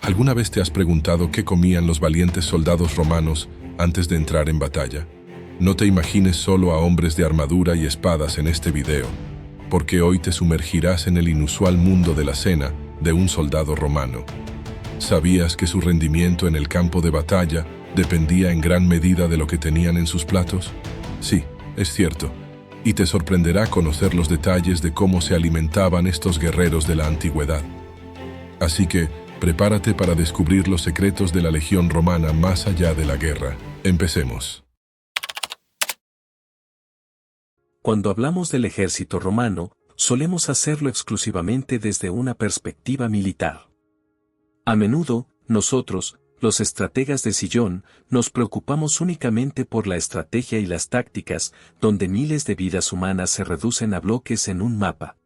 ¿Alguna vez te has preguntado qué comían los valientes soldados romanos antes de entrar en batalla? No te imagines solo a hombres de armadura y espadas en este video, porque hoy te sumergirás en el inusual mundo de la cena de un soldado romano. ¿Sabías que su rendimiento en el campo de batalla dependía en gran medida de lo que tenían en sus platos? Sí, es cierto, y te sorprenderá conocer los detalles de cómo se alimentaban estos guerreros de la antigüedad. Así que, prepárate para descubrir los secretos de la legión romana más allá de la guerra. Empecemos. Cuando hablamos del ejército romano, solemos hacerlo exclusivamente desde una perspectiva militar. A menudo, nosotros, los estrategas de sillón, nos preocupamos únicamente por la estrategia y las tácticas, donde miles de vidas humanas se reducen a bloques en un mapa.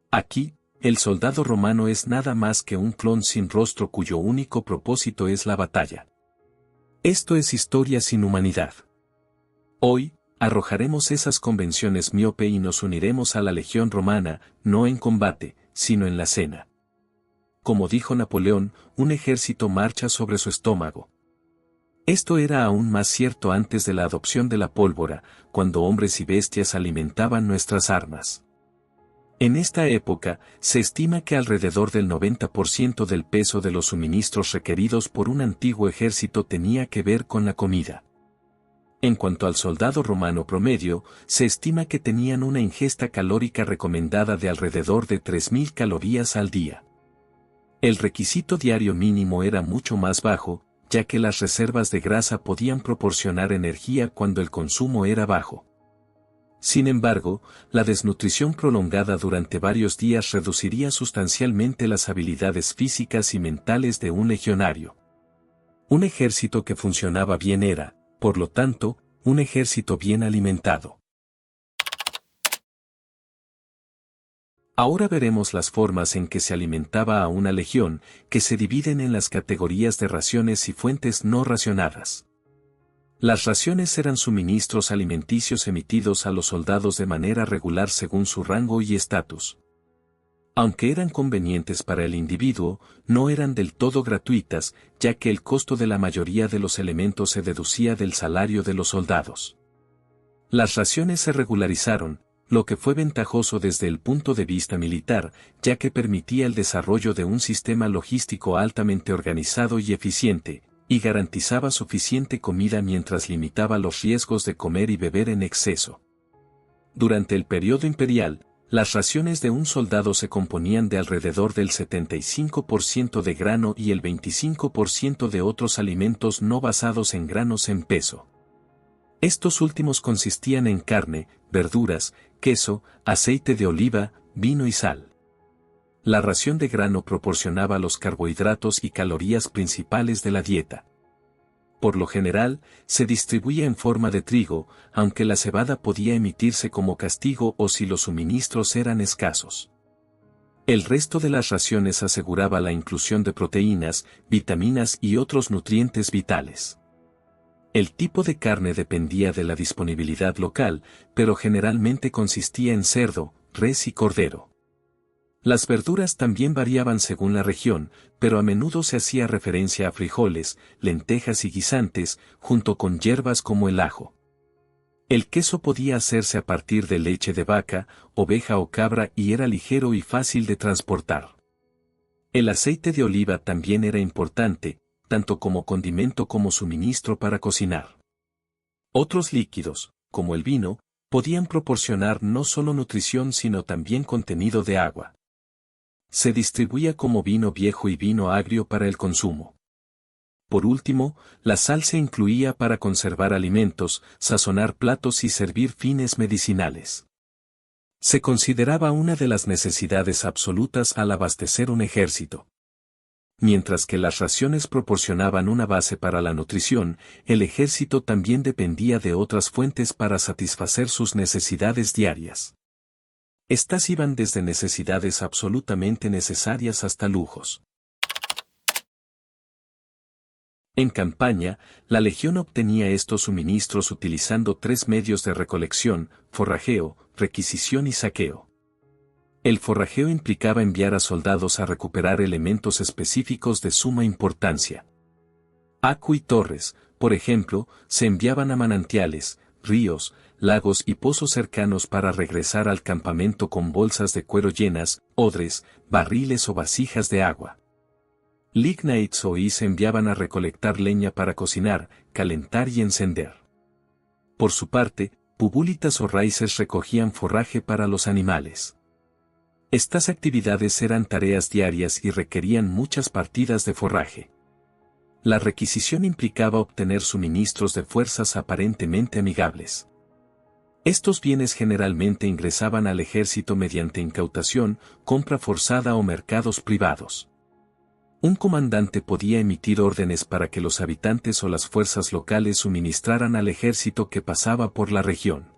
Aquí, el soldado romano es nada más que un clon sin rostro cuyo único propósito es la batalla. Esto es historia sin humanidad. Hoy, arrojaremos esas convenciones miope y nos uniremos a la legión romana, no en combate, sino en la cena. Como dijo Napoleón, un ejército marcha sobre su estómago. Esto era aún más cierto antes de la adopción de la pólvora, cuando hombres y bestias alimentaban nuestras armas. En esta época, se estima que alrededor del 90% del peso de los suministros requeridos por un antiguo ejército tenía que ver con la comida. En cuanto al soldado romano promedio, se estima que tenían una ingesta calórica recomendada de alrededor de 3.000 calorías al día. El requisito diario mínimo era mucho más bajo, ya que las reservas de grasa podían proporcionar energía cuando el consumo era bajo. Sin embargo, la desnutrición prolongada durante varios días reduciría sustancialmente las habilidades físicas y mentales de un legionario. Un ejército que funcionaba bien era, por lo tanto, un ejército bien alimentado. Ahora veremos las formas en que se alimentaba a una legión, que se dividen en las categorías de raciones y fuentes no racionadas. Las raciones eran suministros alimenticios emitidos a los soldados de manera regular según su rango y estatus. Aunque eran convenientes para el individuo, no eran del todo gratuitas, ya que el costo de la mayoría de los elementos se deducía del salario de los soldados. Las raciones se regularizaron, lo que fue ventajoso desde el punto de vista militar, ya que permitía el desarrollo de un sistema logístico altamente organizado y eficiente, y garantizaba suficiente comida mientras limitaba los riesgos de comer y beber en exceso. Durante el periodo imperial, las raciones de un soldado se componían de alrededor del 75% de grano y el 25% de otros alimentos no basados en granos en peso. Estos últimos consistían en carne, verduras, queso, aceite de oliva, vino y sal. La ración de grano proporcionaba los carbohidratos y calorías principales de la dieta. Por lo general, se distribuía en forma de trigo, aunque la cebada podía emitirse como castigo o si los suministros eran escasos. El resto de las raciones aseguraba la inclusión de proteínas, vitaminas y otros nutrientes vitales. El tipo de carne dependía de la disponibilidad local, pero generalmente consistía en cerdo, res y cordero. Las verduras también variaban según la región, pero a menudo se hacía referencia a frijoles, lentejas y guisantes, junto con hierbas como el ajo. El queso podía hacerse a partir de leche de vaca, oveja o cabra y era ligero y fácil de transportar. El aceite de oliva también era importante, tanto como condimento como suministro para cocinar. Otros líquidos, como el vino, podían proporcionar no solo nutrición sino también contenido de agua. Se distribuía como vino viejo y vino agrio para el consumo. Por último, la sal se incluía para conservar alimentos, sazonar platos y servir fines medicinales. Se consideraba una de las necesidades absolutas al abastecer un ejército. Mientras que las raciones proporcionaban una base para la nutrición, el ejército también dependía de otras fuentes para satisfacer sus necesidades diarias. Estas iban desde necesidades absolutamente necesarias hasta lujos. En campaña, la legión obtenía estos suministros utilizando tres medios de recolección: forrajeo, requisición y saqueo. El forrajeo implicaba enviar a soldados a recuperar elementos específicos de suma importancia. Acu y torres, por ejemplo, se enviaban a manantiales, ríos, lagos y pozos cercanos para regresar al campamento con bolsas de cuero llenas, odres, barriles o vasijas de agua. Lignates o se enviaban a recolectar leña para cocinar, calentar y encender. Por su parte, pubulitas o raíces recogían forraje para los animales. Estas actividades eran tareas diarias y requerían muchas partidas de forraje. La requisición implicaba obtener suministros de fuerzas aparentemente amigables. Estos bienes generalmente ingresaban al ejército mediante incautación, compra forzada o mercados privados. Un comandante podía emitir órdenes para que los habitantes o las fuerzas locales suministraran al ejército que pasaba por la región.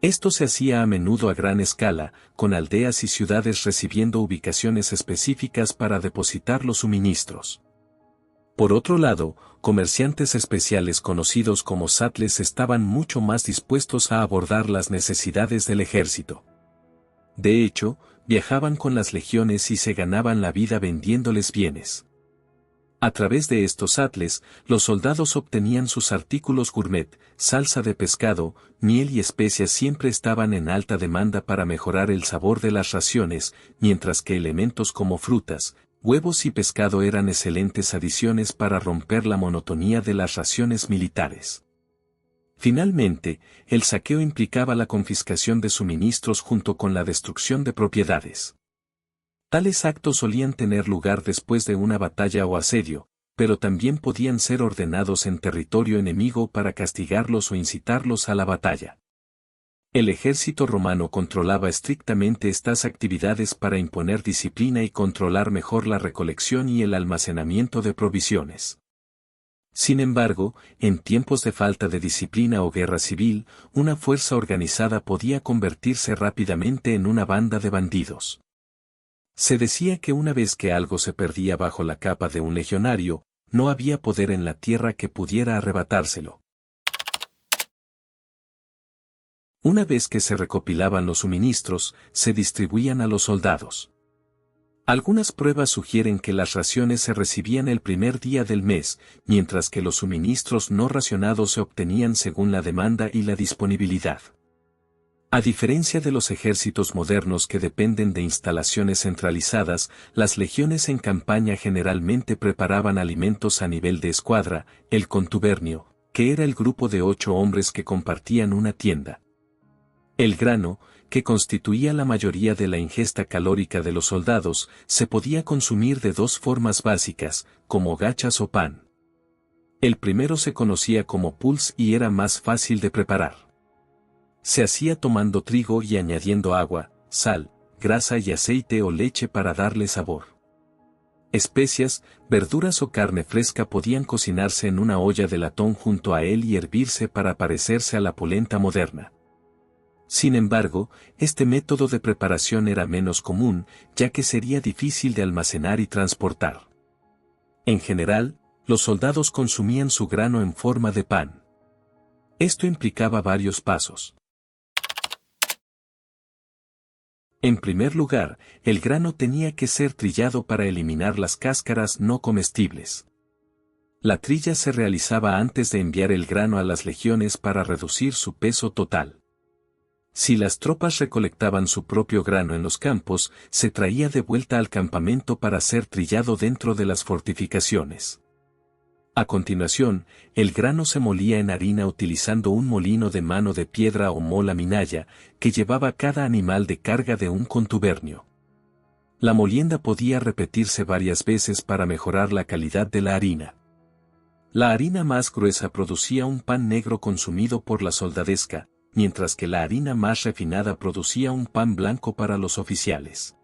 Esto se hacía a menudo a gran escala, con aldeas y ciudades recibiendo ubicaciones específicas para depositar los suministros. Por otro lado, comerciantes especiales conocidos como sattles estaban mucho más dispuestos a abordar las necesidades del ejército. De hecho, viajaban con las legiones y se ganaban la vida vendiéndoles bienes. A través de estos sattles, los soldados obtenían sus artículos gourmet, salsa de pescado, miel y especias siempre estaban en alta demanda para mejorar el sabor de las raciones, mientras que elementos como frutas, huevos y pescado eran excelentes adiciones para romper la monotonía de las raciones militares. Finalmente, el saqueo implicaba la confiscación de suministros junto con la destrucción de propiedades. Tales actos solían tener lugar después de una batalla o asedio, pero también podían ser ordenados en territorio enemigo para castigarlos o incitarlos a la batalla. El ejército romano controlaba estrictamente estas actividades para imponer disciplina y controlar mejor la recolección y el almacenamiento de provisiones. Sin embargo, en tiempos de falta de disciplina o guerra civil, una fuerza organizada podía convertirse rápidamente en una banda de bandidos. Se decía que una vez que algo se perdía bajo la capa de un legionario, no había poder en la tierra que pudiera arrebatárselo. Una vez que se recopilaban los suministros, se distribuían a los soldados. Algunas pruebas sugieren que las raciones se recibían el primer día del mes, mientras que los suministros no racionados se obtenían según la demanda y la disponibilidad. A diferencia de los ejércitos modernos que dependen de instalaciones centralizadas, las legiones en campaña generalmente preparaban alimentos a nivel de escuadra, el contubernio, que era el grupo de 8 hombres que compartían una tienda. El grano, que constituía la mayoría de la ingesta calórica de los soldados, se podía consumir de 2 formas básicas, como gachas o pan. El primero se conocía como pulse y era más fácil de preparar. Se hacía tomando trigo y añadiendo agua, sal, grasa y aceite o leche para darle sabor. Especias, verduras o carne fresca podían cocinarse en una olla de latón junto a él y hervirse para parecerse a la polenta moderna. Sin embargo, este método de preparación era menos común, ya que sería difícil de almacenar y transportar. En general, los soldados consumían su grano en forma de pan. Esto implicaba varios pasos. En primer lugar, el grano tenía que ser trillado para eliminar las cáscaras no comestibles. La trilla se realizaba antes de enviar el grano a las legiones para reducir su peso total. Si las tropas recolectaban su propio grano en los campos, se traía de vuelta al campamento para ser trillado dentro de las fortificaciones. A continuación, el grano se molía en harina utilizando un molino de mano de piedra o mola minaya, que llevaba cada animal de carga de un contubernio. La molienda podía repetirse varias veces para mejorar la calidad de la harina. La harina más gruesa producía un pan negro consumido por la soldadesca, mientras que la harina más refinada producía un pan blanco para los oficiales.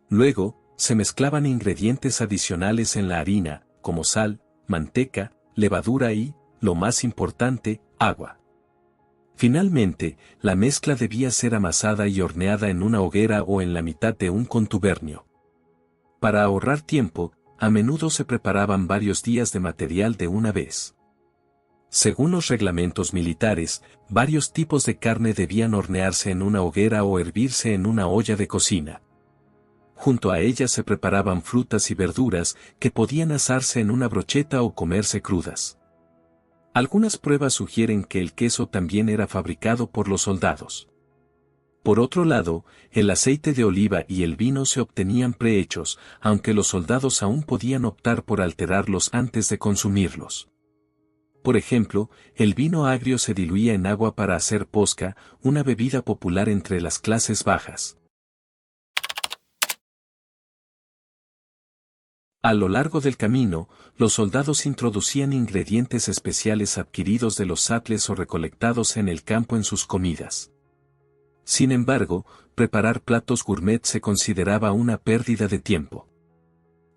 Luego, se mezclaban ingredientes adicionales en la harina, como sal, manteca, levadura y, lo más importante, agua. Finalmente, la mezcla debía ser amasada y horneada en una hoguera o en la mitad de un contubernio. Para ahorrar tiempo, a menudo se preparaban varios días de material de una vez. Según los reglamentos militares, varios tipos de carne debían hornearse en una hoguera o hervirse en una olla de cocina. Junto a ellas se preparaban frutas y verduras que podían asarse en una brocheta o comerse crudas. Algunas pruebas sugieren que el queso también era fabricado por los soldados. Por otro lado, el aceite de oliva y el vino se obtenían prehechos, aunque los soldados aún podían optar por alterarlos antes de consumirlos. Por ejemplo, el vino agrio se diluía en agua para hacer posca, una bebida popular entre las clases bajas. A lo largo del camino, los soldados introducían ingredientes especiales adquiridos de los atles o recolectados en el campo en sus comidas. Sin embargo, preparar platos gourmet se consideraba una pérdida de tiempo.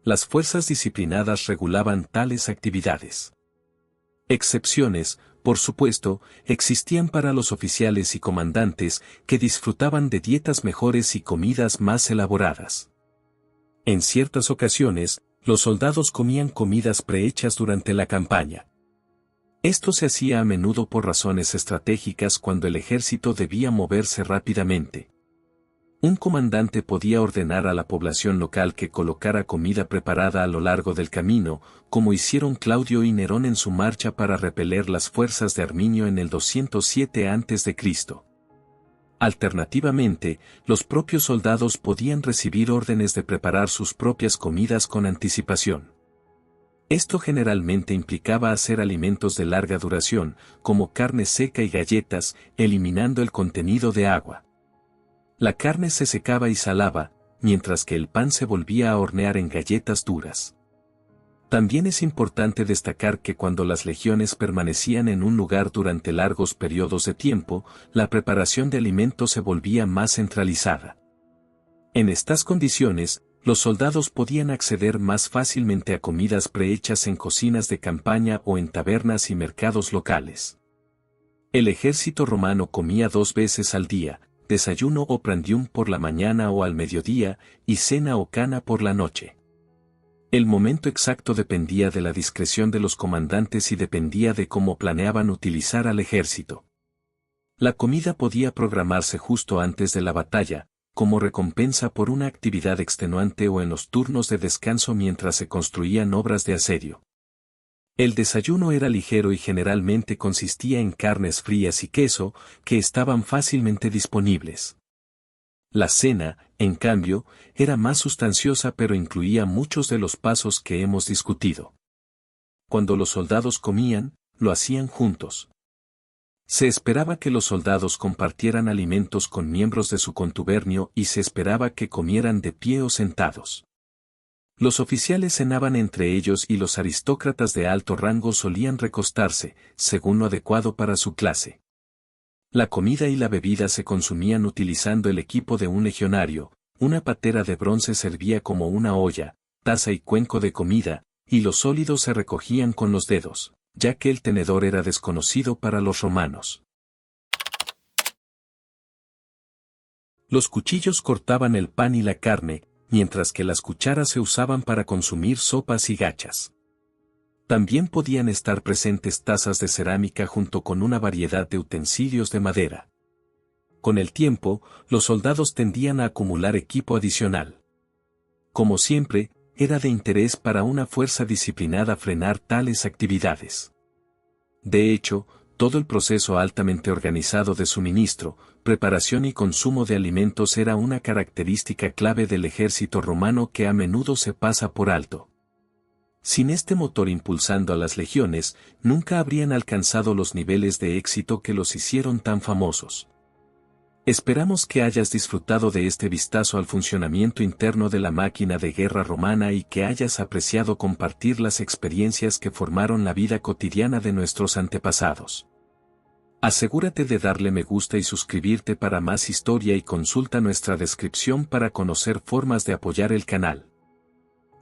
Las fuerzas disciplinadas regulaban tales actividades. Excepciones, por supuesto, existían para los oficiales y comandantes que disfrutaban de dietas mejores y comidas más elaboradas. En ciertas ocasiones, los soldados comían comidas prehechas durante la campaña. Esto se hacía a menudo por razones estratégicas cuando el ejército debía moverse rápidamente. Un comandante podía ordenar a la población local que colocara comida preparada a lo largo del camino, como hicieron Claudio y Nerón en su marcha para repeler las fuerzas de Arminio en el 207 a.C. Alternativamente, los propios soldados podían recibir órdenes de preparar sus propias comidas con anticipación. Esto generalmente implicaba hacer alimentos de larga duración, como carne seca y galletas, eliminando el contenido de agua. La carne se secaba y salaba, mientras que el pan se volvía a hornear en galletas duras. También es importante destacar que cuando las legiones permanecían en un lugar durante largos periodos de tiempo, la preparación de alimentos se volvía más centralizada. En estas condiciones, los soldados podían acceder más fácilmente a comidas prehechas en cocinas de campaña o en tabernas y mercados locales. El ejército romano comía 2 veces al día, desayuno o prandium por la mañana o al mediodía, y cena o cana por la noche. El momento exacto dependía de la discreción de los comandantes y dependía de cómo planeaban utilizar al ejército. La comida podía programarse justo antes de la batalla, como recompensa por una actividad extenuante o en los turnos de descanso mientras se construían obras de asedio. El desayuno era ligero y generalmente consistía en carnes frías y queso, que estaban fácilmente disponibles. La cena, en cambio, era más sustanciosa pero incluía muchos de los pasos que hemos discutido. Cuando los soldados comían, lo hacían juntos. Se esperaba que los soldados compartieran alimentos con miembros de su contubernio y se esperaba que comieran de pie o sentados. Los oficiales cenaban entre ellos y los aristócratas de alto rango solían recostarse, según lo adecuado para su clase. La comida y la bebida se consumían utilizando el equipo de un legionario, una patera de bronce servía como una olla, taza y cuenco de comida, y los sólidos se recogían con los dedos, ya que el tenedor era desconocido para los romanos. Los cuchillos cortaban el pan y la carne, mientras que las cucharas se usaban para consumir sopas y gachas. También podían estar presentes tazas de cerámica junto con una variedad de utensilios de madera. Con el tiempo, los soldados tendían a acumular equipo adicional. Como siempre, era de interés para una fuerza disciplinada frenar tales actividades. De hecho, todo el proceso altamente organizado de suministro, preparación y consumo de alimentos era una característica clave del ejército romano que a menudo se pasa por alto. Sin este motor impulsando a las legiones, nunca habrían alcanzado los niveles de éxito que los hicieron tan famosos. Esperamos que hayas disfrutado de este vistazo al funcionamiento interno de la máquina de guerra romana y que hayas apreciado compartir las experiencias que formaron la vida cotidiana de nuestros antepasados. Asegúrate de darle me gusta y suscribirte para más historia y consulta nuestra descripción para conocer formas de apoyar el canal.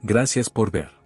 Gracias por ver.